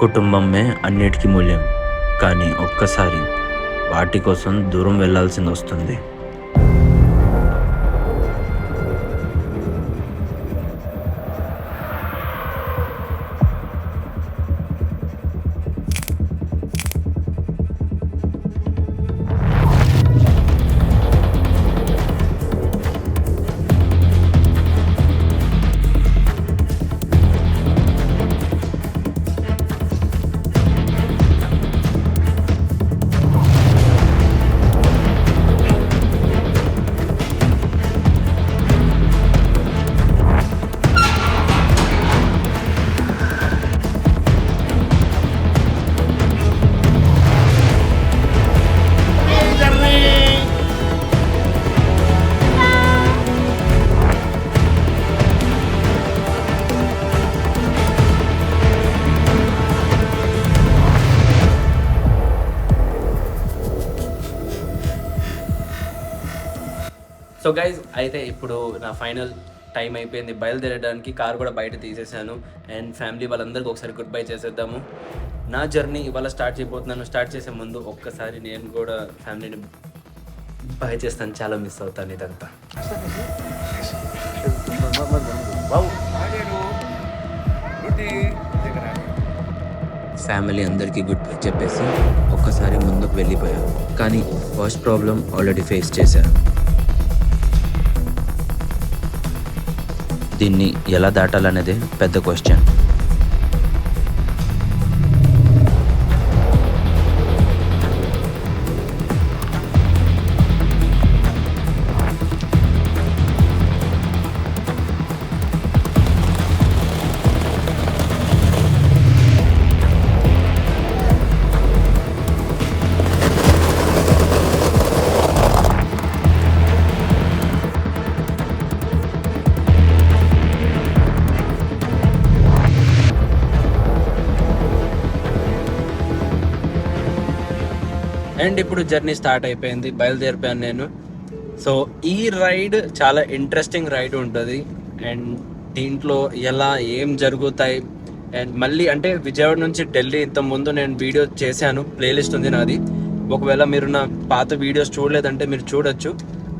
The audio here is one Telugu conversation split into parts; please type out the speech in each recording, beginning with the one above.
కుటుంబమే అన్నిటికీ మూల్యం. కానీ ఒక్కసారి వాటి కోసం దూరం వెళ్ళాల్సిందొస్తుంది. సో గైజ్ అయితే ఇప్పుడు నా ఫైనల్ టైం అయిపోయింది బయలుదేరడానికి. కార్ కూడా బయట తీసేసాను అండ్ ఫ్యామిలీ వాళ్ళందరికీ ఒకసారి గుడ్ బై చేసేద్దాము. నా జర్నీ ఇవాళ స్టార్ట్ చేయబోతున్నాను. స్టార్ట్ చేసే ముందు ఒక్కసారి నేను కూడా ఫ్యామిలీని బాయ్ చేస్తాను. చాలా మిస్ అవుతాను ఇదంతా. ఫ్యామిలీ అందరికీ గుడ్ బై చెప్పేసి ఒక్కసారి ముందుకు వెళ్ళిపోయాను. కానీ ఫస్ట్ ప్రాబ్లం ఆల్రెడీ ఫేస్ చేశాను. దీన్ని ఎలా దాటాలనేదే పెద్ద క్వశ్చన్. అండ్ ఇప్పుడు జర్నీ స్టార్ట్ అయిపోయింది, బయలుదేరిపోయాను నేను. సో ఈ రైడ్ చాలా ఇంట్రెస్టింగ్ రైడ్ ఉంటుంది అండ్ దీంట్లో ఎలా ఏం జరుగుతాయి అండ్ మళ్ళీ అంటే విజయవాడ నుంచి ఢిల్లీ ఇంత ముందు నేను వీడియో చేశాను, ప్లేలిస్ట్ ఉంది నాది. ఒకవేళ మీరు నా పాత వీడియోస్ చూడలేదంటే మీరు చూడొచ్చు.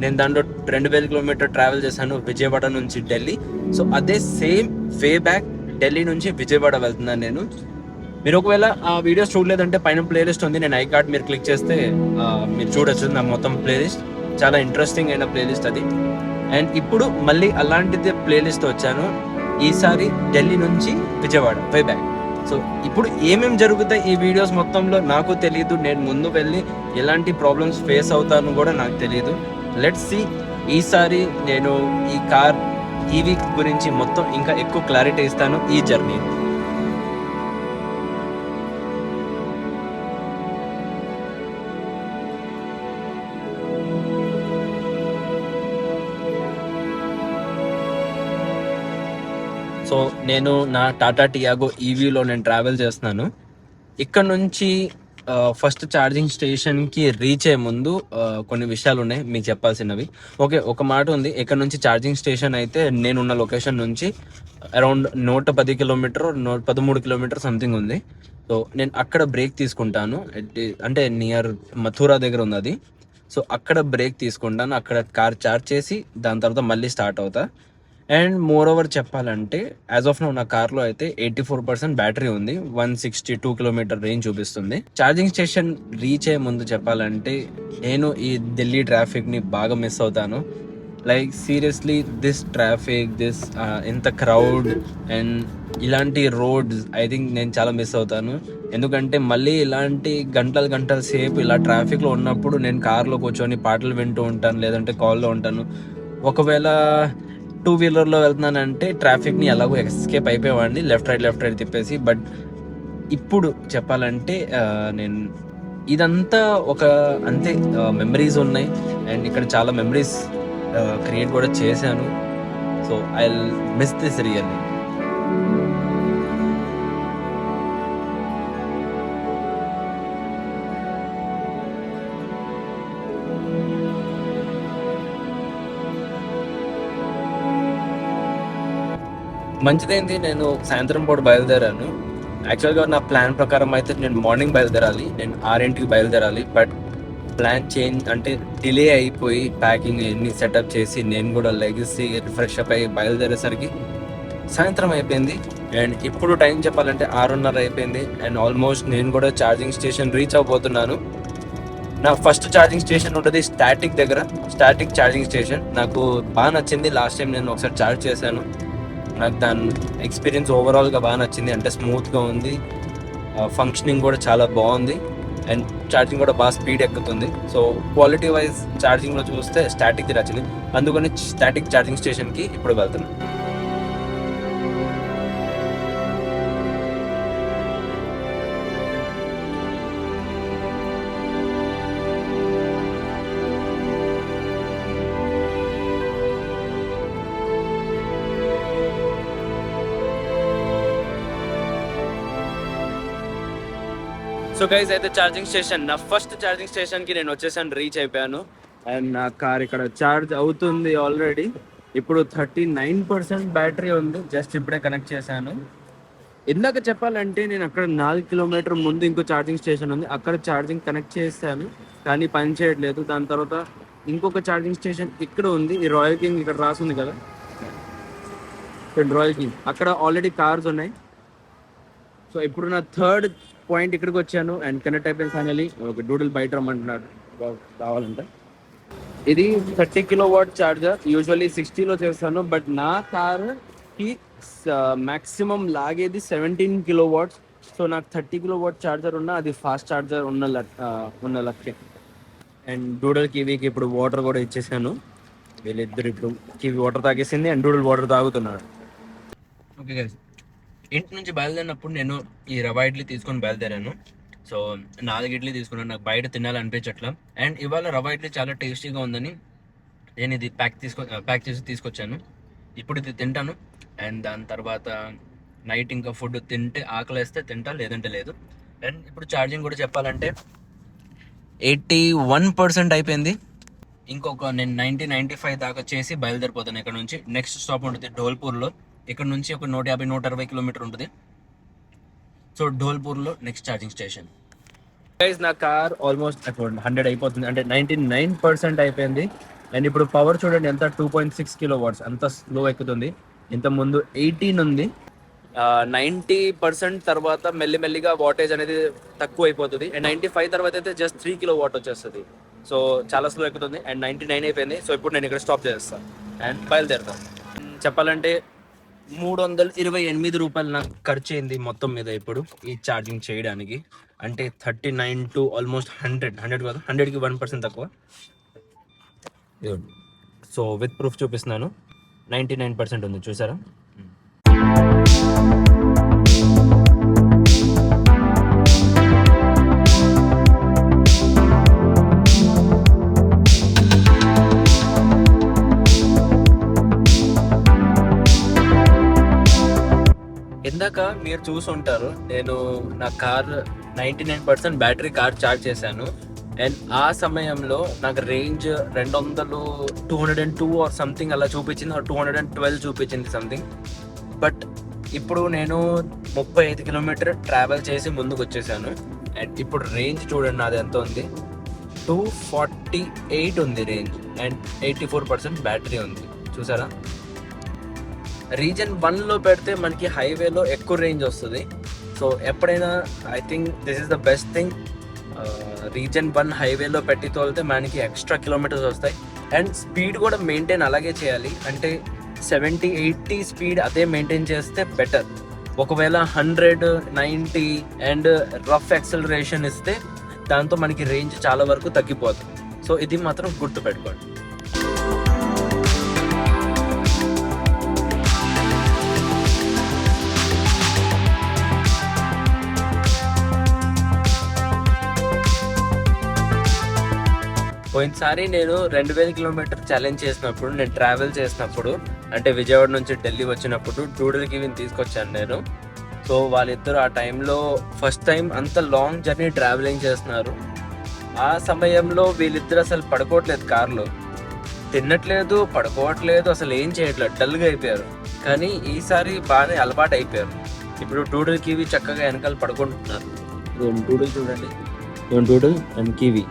నేను దాంట్లో 2000 కిలోమీటర్ ట్రావెల్ చేశాను విజయవాడ నుంచి ఢిల్లీ. సో అదే సేమ్ వే బ్యాక్ ఢిల్లీ నుంచి విజయవాడ వెళ్తున్నాను నేను. మీరు ఒకవేళ ఆ వీడియోస్ చూడలేదంటే పైన ప్లేలిస్ట్ ఉంది, నేను ఐ కార్డ్ మీరు క్లిక్ చేస్తే మీరు చూడొచ్చు నా మొత్తం ప్లేలిస్ట్. చాలా ఇంట్రెస్టింగ్ అయిన ప్లేలిస్ట్ అది. అండ్ ఇప్పుడు మళ్ళీ అలాంటిది ప్లేలిస్ట్ వచ్చాను, ఈసారి ఢిల్లీ నుంచి విజయవాడ వే బ్యాక్. సో ఇప్పుడు ఏమేమి జరుగుతాయి ఈ వీడియోస్ మొత్తంలో నాకు తెలియదు. నేను ముందు వెళ్ళి ఎలాంటి ప్రాబ్లమ్స్ ఫేస్ అవుతాను కూడా నాకు తెలియదు. Let's see. ఈసారి నేను ఈ కార్ ఈవీ గురించి మొత్తం ఇంకా ఎక్కువ క్లారిటీ ఇస్తాను ఈ జర్నీ. సో నేను నా టాటా టియాగో ఈవీలో నేను ట్రావెల్ చేస్తున్నాను. ఇక్కడ నుంచి ఫస్ట్ ఛార్జింగ్ స్టేషన్కి రీచ్ అయ్యే ముందు కొన్ని విషయాలు ఉన్నాయి మీకు చెప్పాల్సినవి. ఓకే, ఒక మాట ఉంది. ఇక్కడ నుంచి ఛార్జింగ్ స్టేషన్ అయితే నేనున్న లొకేషన్ నుంచి అరౌండ్ 110 కిలోమీటర్ 113 కిలోమీటర్ సంథింగ్ ఉంది. సో నేను అక్కడ బ్రేక్ తీసుకుంటాను, అంటే నియర్ మథురా దగ్గర ఉంది అది. సో అక్కడ బ్రేక్ తీసుకుంటాను, అక్కడ కార్ ఛార్జ్ చేసి దాని తర్వాత మళ్ళీ స్టార్ట్ అవుతా. అండ్ మోర్ ఓవర్ చెప్పాలంటే యాజ్ ఆఫ్ నౌ నా కార్లో అయితే 84% బ్యాటరీ ఉంది, 162 కిలోమీటర్ రేంజ్ చూపిస్తుంది. ఛార్జింగ్ స్టేషన్ రీచ్ అయ్యే ముందు చెప్పాలంటే నేను ఈ ఢిల్లీ ట్రాఫిక్ని బాగా మిస్ అవుతాను. లైక్ సీరియస్లీ దిస్ ట్రాఫిక్, ఇంత క్రౌడ్ అండ్ ఇలాంటి రోడ్స్ ఐ థింక్ నేను చాలా మిస్ అవుతాను. ఎందుకంటే మళ్ళీ ఇలాంటి గంటల సేపు ఇలా ట్రాఫిక్లో ఉన్నప్పుడు నేను కార్లో కూర్చొని పాటలు వింటూ ఉంటాను, లేదంటే కాల్లో ఉంటాను. ఒకవేళ 2-వీలర్లో వెళ్తున్నానంటే ట్రాఫిక్ని ఎలాగో ఎస్కేప్ అయిపోయేవాడిని, లెఫ్ట్ రైట్ తిప్పేసి. బట్ ఇప్పుడు చెప్పాలంటే నేను ఇదంతా ఒక అంతే మెమరీస్ ఉన్నాయి అండ్ ఇక్కడ చాలా మెమరీస్ క్రియేట్ కూడా చేశాను. So I miss this really. మంచిదైంది నేను సాయంత్రం పూట బయలుదేరాను. యాక్చువల్గా నా ప్లాన్ ప్రకారం అయితే నేను మార్నింగ్ బయలుదేరాలి, నేను 6ంటికి బయలుదేరాలి. బట్ ప్లాన్ చేంజ్ అంటే డిలే అయిపోయి ప్యాకింగ్ ఎన్ని సెటప్ చేసి నేను కూడా లెగిసి ఫ్రెష్ అప్ అయ్యి బయలుదేరేసరికి సాయంత్రం అయిపోయింది. అండ్ ఇప్పుడు టైం చెప్పాలంటే 6:30 అయిపోయింది. అండ్ ఆల్మోస్ట్ నేను కూడా ఛార్జింగ్ స్టేషన్ రీచ్ అవ్వబోతున్నాను. నా ఫస్ట్ ఛార్జింగ్ స్టేషన్ ఉంటుంది స్టాటిక్ దగ్గర, స్టాటిక్ ఛార్జింగ్ స్టేషన్. నాకు బాగా నచ్చింది. లాస్ట్ టైం నేను ఒకసారి ఛార్జ్ చేశాను, నాకు దాని ఎక్స్పీరియన్స్ ఓవరాల్గా బాగా నచ్చింది. అంటే స్మూత్గా ఉంది, ఫంక్షనింగ్ కూడా చాలా బాగుంది, అండ్ ఛార్జింగ్ కూడా బాగా స్పీడ్ ఎక్కుతుంది. సో క్వాలిటీ వైజ్ ఛార్జింగ్లో చూస్తే స్టాటిక్ది నచ్చింది, అందుకని స్టాటిక్ ఛార్జింగ్ స్టేషన్కి ఇప్పుడు వెళ్తున్నాను. సో గైస్ అయితే ఛార్జింగ్ స్టేషన్, నా ఫస్ట్ ఛార్జింగ్ స్టేషన్కి నేను వచ్చేసాను, రీచ్ అయిపోయాను. అండ్ నా కార్ ఇక్కడ ఛార్జ్ అవుతుంది ఆల్రెడీ. ఇప్పుడు 39% బ్యాటరీ ఉంది, జస్ట్ ఇప్పుడే కనెక్ట్ చేశాను. ఇందాక చెప్పాలంటే నేను అక్కడ 4 కిలోమీటర్ ముందు ఇంకో ఛార్జింగ్ స్టేషన్ ఉంది, అక్కడ ఛార్జింగ్ కనెక్ట్ చేశాను కానీ పని చేయట్లేదు. దాని తర్వాత ఇంకొక ఛార్జింగ్ స్టేషన్ ఇక్కడ ఉంది, ఈ రాయల్ కింగ్ ఇక్కడ రాసింది కదా, రాయల్ కింగ్, అక్కడ ఆల్రెడీ కార్స్ ఉన్నాయి. సో ఇప్పుడు నా థర్డ్ పాయింట్ ఇక్కడికి వచ్చాను అండ్ కనెక్ట్ అయిపోయింది ఫైనలీ. ఒక డూడిల్ బయట రమ్మంటున్నాడు కావాలంటే. ఇది 30 కిలోవాట్ ఛార్జర్, యూజువల్లీ 60లో చేస్తాను, బట్ నా కార్కి మ్యాక్సిమం లాగేది 17 కిలోవాట్స్. సో నాకు 30 కిలోవాట్ ఛార్జర్ ఉన్నా అది ఫాస్ట్ ఛార్జర్ ఉన్న లక్కే. అండ్ డూడల్ కివీకి ఇప్పుడు వాటర్ కూడా ఇచ్చేసాను. వీళ్ళిద్దరు ఇప్పుడు కివీ వాటర్ తాగేసింది అండ్ డూడల్ వాటర్ తాగుతున్నాడు. ఓకే గైస్, ఇంటి నుంచి బయలుదేరినప్పుడు నేను ఈ రవా ఇడ్లీ తీసుకొని బయలుదేరాను. సో 4 ఇడ్లీ తీసుకున్నాను, నాకు బయట తినాలనిపించట్లా. అండ్ ఇవాళ రవా ఇడ్లీ చాలా టేస్టీగా ఉందని నేను ఇది ప్యాక్ చేసి తీసుకొచ్చాను. ఇప్పుడు ఇది తింటాను అండ్ దాని తర్వాత నైట్ ఇంకా ఫుడ్ తింటే ఆకలిస్తే తింటా, లేదంటే లేదు. అండ్ ఇప్పుడు ఛార్జింగ్ కూడా చెప్పాలంటే 81% అయిపోయింది. ఇంకొక నేను 90-95 దాకా చేసి బయలుదేరిపోతాను ఇక్కడ నుంచి. నెక్స్ట్ స్టాప్ ఉంటుంది ధోల్పూర్లో, ఇక్కడ నుంచి ఒక 150-160 కిలోమీటర్ ఉంటుంది. సో ధోల్పూర్లో నెక్స్ట్ ఛార్జింగ్ స్టేషన్. గైస్ నా కార్ ఆల్మోస్ట్ 100 అయిపోతుంది, అంటే 99% అయిపోయింది. అండ్ ఇప్పుడు పవర్ చూడండి ఎంత, 2.6 కిలోవాట్స్, అంత స్లో ఎక్కుతుంది. ఇంతకుముందు 18 ఉంది. 90% తర్వాత మెల్లిమెల్లిగా వాటేజ్ అనేది తక్కువ అయిపోతుంది. అండ్ 95 తర్వాత అయితే జస్ట్ 3 కిలోవాట్ వచ్చేస్తుంది. సో చాలా స్లో ఎక్కుతుంది. అండ్ 99 అయిపోయింది. సో ఇప్పుడు నేను ఇక్కడ స్టాప్ చేస్తాను అండ్ బయలుదేరుతాను. చెప్పాలంటే 328 రూపాయలు నాకు ఖర్చు అయింది మొత్తం మీద ఇప్పుడు ఈ ఛార్జింగ్ చేయడానికి. అంటే 39 to ఆల్మోస్ట్ 100 కాదు, 100కి 1% తక్కువ. సో విత్ ప్రూఫ్ చూపిస్తున్నాను, 99% ఉంది, చూసారా? ఇందాక మీరు చూసుంటారు, నేను నా కార్ 99% బ్యాటరీ కార్ ఛార్జ్ చేశాను. అండ్ ఆ సమయంలో నాకు రేంజ్ 202 ఆర్ సంథింగ్ అలా చూపించింది, 212 చూపించింది సంథింగ్. బట్ ఇప్పుడు నేను 35 కిలోమీటర్ ట్రావెల్ చేసి ముందుకు వచ్చేసాను. అండ్ ఇప్పుడు రేంజ్ చూడండి నాది ఎంత ఉంది, 248 ఉంది రేంజ్. అండ్ 84% బ్యాటరీ ఉంది, చూసారా? రీజన్ 1లో పెడితే మనకి హైవేలో ఎక్కువ రేంజ్ వస్తుంది. సో ఎప్పుడైనా I think this is the best thing. Reason 1 హైవేలో పెట్టి తోలితే మనకి ఎక్స్ట్రా కిలోమీటర్స్ వస్తాయి. అండ్ స్పీడ్ కూడా మెయింటైన్ అలాగే చేయాలి, అంటే 70-80 స్పీడ్ అదే మెయింటైన్ చేస్తే బెటర్. ఒకవేళ 100-90 అండ్ రఫ్ యాక్సలరేషన్ ఇస్తే దాంతో మనకి రేంజ్ చాలా వరకు తగ్గిపోతుంది. సో ఇది మాత్రం గుర్తుపెట్టుకోండి. పోయినసారి నేను 2000 కిలోమీటర్ ఛాలెంజ్ చేసినప్పుడు, నేను ట్రావెల్ చేసినప్పుడు, అంటే విజయవాడ నుంచి ఢిల్లీ వచ్చినప్పుడు డూడల్ కివీని తీసుకొచ్చాను నేను. సో వాళ్ళిద్దరు ఆ టైంలో ఫస్ట్ టైం అంత లాంగ్ జర్నీ ట్రావెలింగ్ చేస్తున్నారు. ఆ సమయంలో వీళ్ళిద్దరు అసలు పడుకోవట్లేదు కార్లో, తినట్లేదు, పడుకోవట్లేదు, అసలు ఏం చేయట్లేదు, డల్గా అయిపోయారు. కానీ ఈసారి బాగానే అలవాటు అయిపోయారు. ఇప్పుడు డూడుల్ కివి చక్కగా వెనకాల పడుకుంటున్నారు. డూడుల్ చూడండి, డూడుల్ అండ్ కివి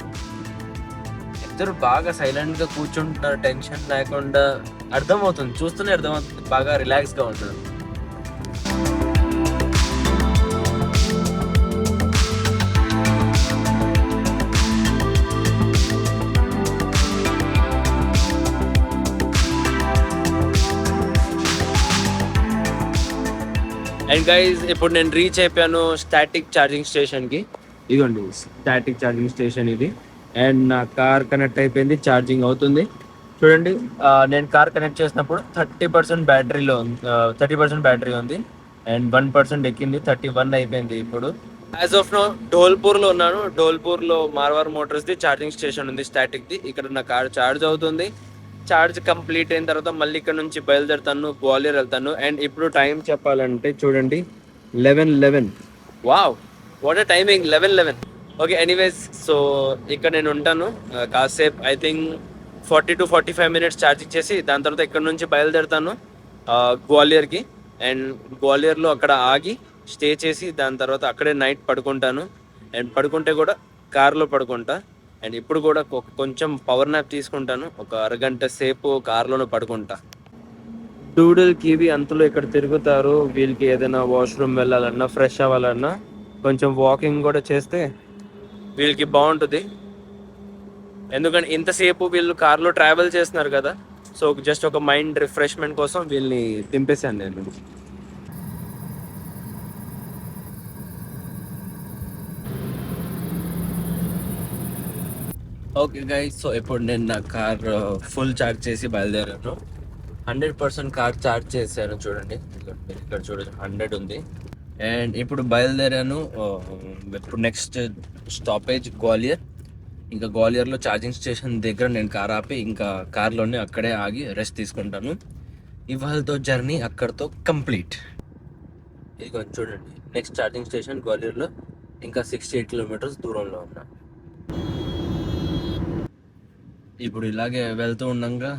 ఇద్దరు బాగా సైలెంట్ గా కూర్చుంటున్నారు, టెన్షన్ లేకుండా. అర్థమవుతుంది, చూస్తూనే అర్థమవుతుంది, బాగా రిలాక్స్ గా ఉంటుంది. అండ్ గైజ్ ఇప్పుడు నేను రీచ్ అయిపోయాను స్టాటిక్ ఛార్జింగ్ స్టేషన్కి. ఇదిగోండి స్టాటిక్ ఛార్జింగ్ స్టేషన్ ఇది. అండ్ నా కార్ కనెక్ట్ అయిపోయింది, ఛార్జింగ్ అవుతుంది. చూడండి, నేను కార్ కనెక్ట్ చేసినప్పుడు 30% బ్యాటరీలో 30% బ్యాటరీ ఉంది. అండ్ 1% ఎక్కింది, 31 అయిపోయింది. ఇప్పుడు యాజ్ ఆఫ్ నో ధోల్పూర్లో ఉన్నాను. ధోల్పూర్లో మార్వార్ మోటార్స్ది ఛార్జింగ్ స్టేషన్ ఉంది స్టాటిక్ది. ఇక్కడ నా కార్ ఛార్జ్ అవుతుంది. ఛార్జ్ కంప్లీట్ అయిన తర్వాత మళ్ళీ ఇక్కడ నుంచి బయలుదేరుతాను, గ్వాలియర్ వెళ్తాను. అండ్ ఇప్పుడు టైం చెప్పాలంటే చూడండి 11:11. Wow, what a timing, 11:11. Okay, anyways, so ఇక్కడ నేను ఉంటాను కాసేపు. I think 40 to 45 minutes charging చేసి దాని తర్వాత ఇక్కడ నుంచి బయలుదేరుతాను గ్వాలియర్కి. అండ్ గ్వాలియర్లో అక్కడ ఆగి స్టే చేసి దాని తర్వాత అక్కడే నైట్ పడుకుంటాను. అండ్ పడుకుంటే కూడా కార్లో పడుకుంటా. అండ్ ఇప్పుడు కూడా కొంచెం పవర్ నాప్ తీసుకుంటాను, ఒక అరగంట సేపు కార్లోనే పడుకుంటా. డూడుల్ కివి అంతలో ఇక్కడ తిరుగుతారు. వీళ్ళకి ఏదైనా వాష్రూమ్ వెళ్ళాలన్నా, ఫ్రెష్ అవ్వాలన్నా, కొంచెం వాకింగ్ కూడా చేస్తే వీళ్ళకి బాగుంటుంది. ఎందుకంటే ఇంతసేపు వీళ్ళు కార్లో ట్రావెల్ చేస్తున్నారు కదా, సో జస్ట్ ఒక మైండ్ రిఫ్రెష్మెంట్ కోసం వీళ్ళని దింపేశాను నేను. ఓకే గైస్, సో ఇప్పుడు నేను నా కార్ ఫుల్ ఛార్జ్ చేసి బయలుదేరాను. 100% కార్ ఛార్జ్ చేశాను. చూడండి ఇక్కడ చూడండి 100 ఉంది. అండ్ ఇప్పుడు బయలుదేరాను. ఇప్పుడు నెక్స్ట్ స్టాపేజ్ గ్వాలియర్. ఇంకా గ్వాలియర్లో ఛార్జింగ్ స్టేషన్ దగ్గర నేను కార్ ఆపి ఇంకా కార్లోనే అక్కడే ఆగి రెస్ట్ తీసుకుంటాను. ఇవాళతో జర్నీ అక్కడితో కంప్లీట్. ఇదిగో చూడండి నెక్స్ట్ ఛార్జింగ్ స్టేషన్ గ్వాలియర్లో, ఇంకా 68 kilometers దూరంలో ఉన్నా. ఇప్పుడు ఇలాగే వెళ్తూ ఉండగా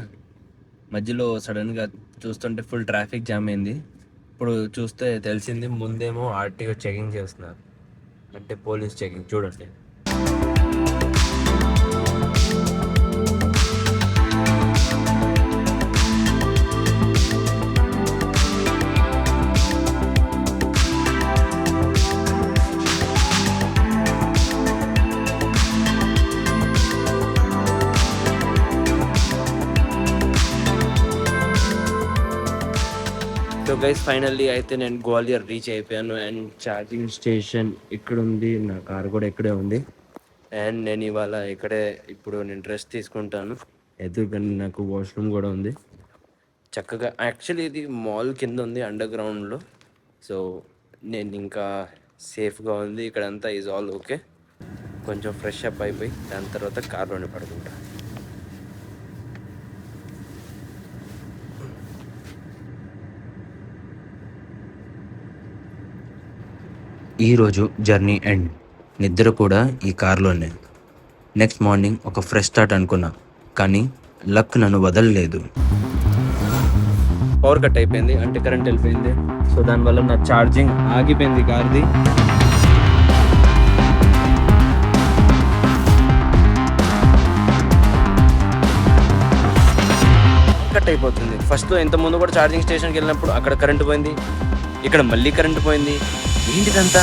మధ్యలో సడన్గా చూస్తుంటే ఫుల్ ట్రాఫిక్ జామ్ అయింది. ఇప్పుడు చూస్తే తెలిసింది ముందేమో ఆర్టీఓ చెకింగ్ చేస్తున్నారు, అంటే పోలీస్ చెకింగ్. చూడండి సో గైస్, ఫైనల్లీ అయితే నేను గ్వాలియర్ రీచ్ అయిపోయాను. అండ్ ఛార్జింగ్ స్టేషన్ ఇక్కడ ఉంది, నా కార్ కూడా ఇక్కడే ఉంది. అండ్ నేను ఇవాళ ఇక్కడే ఇప్పుడు నేను డ్రెస్ తీసుకుంటాను. ఎదురుగానే నాకు వాష్రూమ్ కూడా ఉంది చక్కగా. యాక్చువల్లీ ఇది మాల్ కింద ఉంది, అండర్ గ్రౌండ్లో. సో నేను ఇంకా సేఫ్గా ఉంది ఇక్కడంతా, ఈజ్ ఆల్ ఓకే. కొంచెం ఫ్రెష్ అప్ అయిపోయి దాని తర్వాత కార్లోనే పడుకుంటా. ఈరోజు జర్నీ ఎండ్, నిద్ర కూడా ఈ కార్లోనే. నెక్స్ట్ మార్నింగ్ ఒక ఫ్రెష్ స్టార్ట్ అనుకున్నా, కానీ లక్ నన్ను వదలలేదు. పవర్ కట్ అయిపోయింది, అంటే కరెంట్ వెళ్ళిపోయింది. సో దానివల్ల నా ఛార్జింగ్ ఆగిపోయింది కార్ది. కట్ అయిపోతుంది. ఫస్ట్ ఇంత ముందు కూడా ఛార్జింగ్ స్టేషన్కి వెళ్ళినప్పుడు అక్కడ కరెంట్ పోయింది, ఇక్కడ మళ్ళీ కరెంట్ పోయింది. ఏంటిదంతా?